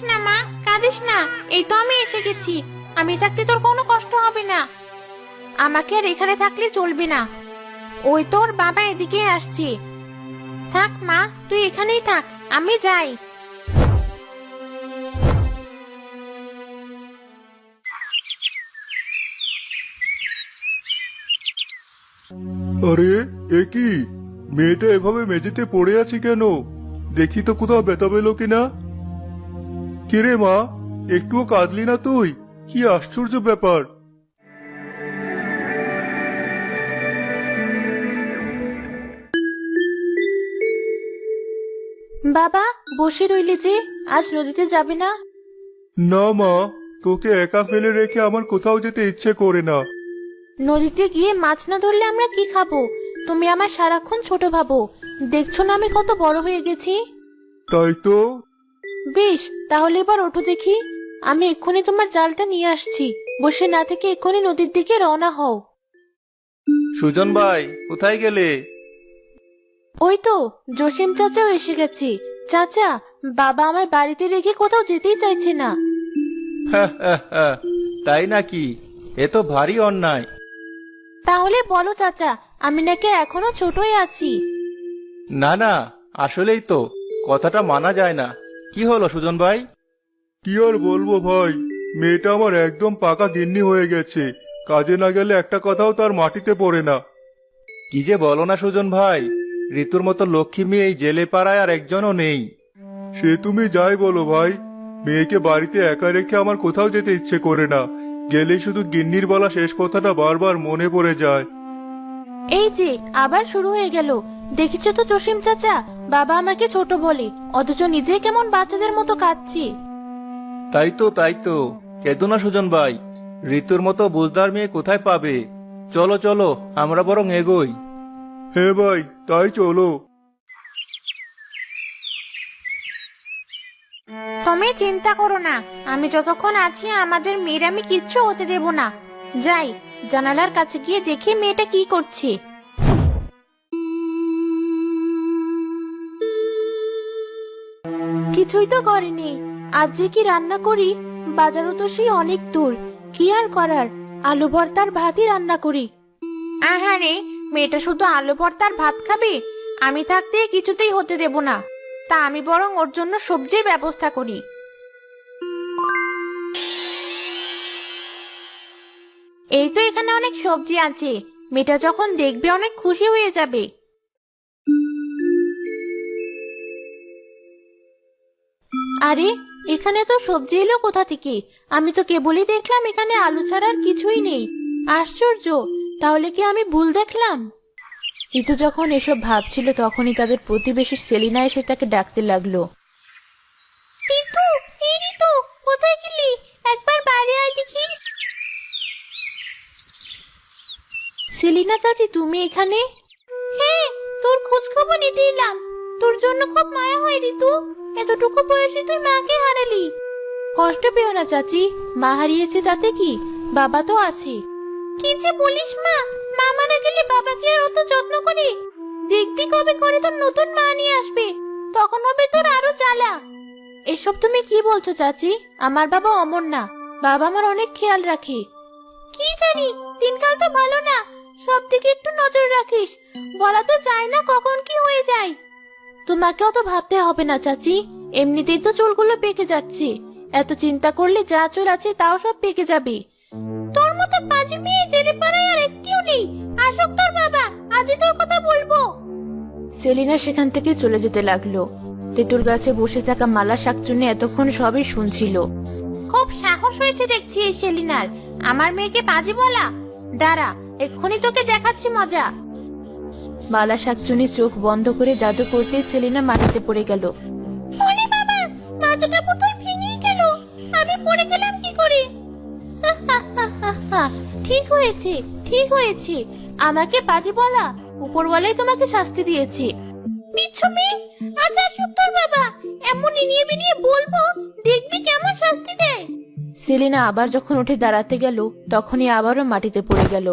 না মা, কাঁদিস না। এই তো আমি এসে গেছি। আমি থাকতে তোর কোনো কষ্ট হবে না। আমাকে আর এখানে থাকলে চলবে না। ওই তোর বাবা এদিকে আসছে। থাক মা, তুই এখানেই থাক, আমি যাই। আরে, এ কি? মেয়েটা এভাবে মেঝেতে পড়ে আছে কেন? দেখি তো কোথাও ব্যথা পেলো কিনা। কিরে মা, একটুও কাঁদলি না তুই? কি আশ্চর্য ব্যাপার! বাবা, বসে রইলে যে, আজ নদীতে যাবে না? না মা, তোকে একা ফেলে রেখে আমার কোথাও যেতে ইচ্ছে করে না। নদীতে গিয়ে মাছ না ধরলে আমরা কি খাবো? তুমি আমার সারাক্ষণ ছোট ভাবো। দেখছো না আমি কত বড় হয়ে গেছি? তাই তো। বেশ, তাহলে এবার ওঠো দেখি। আমি এক্ষুনি তোমার জালটা নিয়ে আসছি। বসে না থেকে এক্ষুনি নদীর দিকে রওনা হও। সুজন ভাই, কোথায় গেলে? ওই তো জসিম চাচাও এসে গেছে। চাচা, বাবা আমার বাড়িতে রেখে কোথাও যেতেই চাইছে না। তাই নাকি? এ তো ভারী অন্যায়। তাহলে বলো চাচা, আমি নাকি এখনো ছোটই আছি? না না, আসলেই তো কথাটা মানা যায় না। কি হলো সুজন ভাই? কি আর বলবো ভাই, মেয়েটা আমার একদম পাকা গিন্নি হয়ে গেছে। কাজে না গেলে একটা কথাও তার মাটিতে পড়ে না। কি যে বলো না সুজন ভাই, ঋতুর মতো লক্ষ্মী মেয়ে এই জেলে পাড়ায় আর একজনও নেই। সে তুমি যাই বলো ভাই, মেয়েকে বাড়িতে একা রেখে আমার কোথাও যেতে ইচ্ছে করে না। গেলেই শুধু গিন্নির বলা শেষ কথাটা বারবার মনে পড়ে যায়। এই যে আবার শুরু হয়ে গেল। দেখেছো তো জসিম চাচা, বাবা আমাকে ছোট বলে, অথচ নিজে কেমন বাচ্চাদের মতো কাঁদছি। তাই তো, কেঁদো না সুজন ভাই। ঋতুর মতো বুঝদার মেয়ে কোথায় পাবে? চলো চলো, আমরা বরং এগোই। হে ভাই, তাই চলো। তুমি চিন্তা করো না, আমি যতক্ষণ আছি আমাদের মেয়ের আমি কিচ্ছু হতে দেব না। যাই, জানালার কাছে গিয়ে দেখি মেয়েটা কি করছে। কিছুই তো করেনি। আজ যে কি রান্না করি, বাজারও তো সেই অনেক দূর। কি আর করার, আলু ভর্তার ভাতই রান্না করি। আহারে, মেয়েটা শুধু আলু ভর্তার ভাত খাবে? আমি থাকতে কিছুতেই হতে দেব না। তা আমি বরং ওর জন্য সবজির ব্যবস্থা করি। এই তো এখানে অনেক সবজি আছে, মেয়েটা যখন দেখবে অনেক খুশি হয়ে যাবে। আরে, এখানে তো সবজি এলো কোথা থেকে? আমি তো কেবলই দেখলাম এখানে আলু ছাড়া আর কিছুই নেই। আশ্চর্য, তাহলে কি আমি ভুল দেখলাম? ঋতু যখন এসব ভাবছিল তখনই তাদের প্রতিবেশী সেলিনা এসে তাকে ডাকতে লাগলো। ঋতু, এই ঋতু, কোথায় গেলি? একবার বাইরে আয় দেখি। সেলিনা চাচি, তুমি এখানে? হ্যাঁ, তোর খোঁজ খবর নিতে এলাম। তোর জন্য খুব মায়া হয় ঋতু। এতটুকু বয়সে তুই মাকে হারালি। কষ্ট পেও না চাচি, মা হারিয়েছে তাতে কি, বাবা তো আছে। কি যে বলিস মা, মা মারা গেলে বাবাকে আর অত যত্ন করে? দেখবি কবে করে তোর নতুন মা নিয়ে আসবে, তখন হবে তোর আরো জ্বালা। এসব তুমি কি বলছো চাচি? আমার বাবা অমর না, বাবা আমার অনেক খেয়াল রাখে। কি জানি, দিনকাল তো ভালো না, সব দিকে একটু নজর রাখিস। বলা তো যায় না কখন কি হয়ে যায়। তোমাকে অত ভাবতে হবে না চাচি, এমনিতেই তো চুলগুলো পেকে যাচ্ছে। এত চিন্তা করলে যা চুল আছে তাও সব পেকে যাবে। তোর মতো পাজি মেয়ে জেলে পাড়ায় আর একটিও নেই। আসুক তোর বাবা, আজই তোর কথা বলবো। সেলিনা সেখান থেকে চলে যেতে লাগলো। তেঁতুল গাছে বসে থাকা মালা শাকচুন্নি এতক্ষণ সবই শুনছিল। খুব সাহস হয়েছে দেখছি এই সেলিনার, আমার মেয়েকে পাজি বলা। দাঁড়া, এক্ষুনি তোকে দেখাচ্ছি মজা। মালা শাকচুন্নি চোখ বন্ধ করে জাদু করতে সেলিনা মাটিতে পড়ে গেল। ওরে বাবা, মাজাটা বোধহয় ভেঙে গেল। আমি পড়ে গেলাম কি করে? ঠিক হয়েছে, ঠিক হয়েছে। আমাকে পাজি বলা, উপরওয়ালাই তোমাকে শাস্তি দিয়েছে। বিচ্ছু মেয়ে, আজ আসুক তোর বাবা, এমন নিয়ে বিনিয়ে বলবো, দেখবি কেমন শাস্তি দেয়। সেলিনা আবার যখন উঠে দাঁড়াতে গেল তখনই আবারও মাটিতে পড়ে গেল।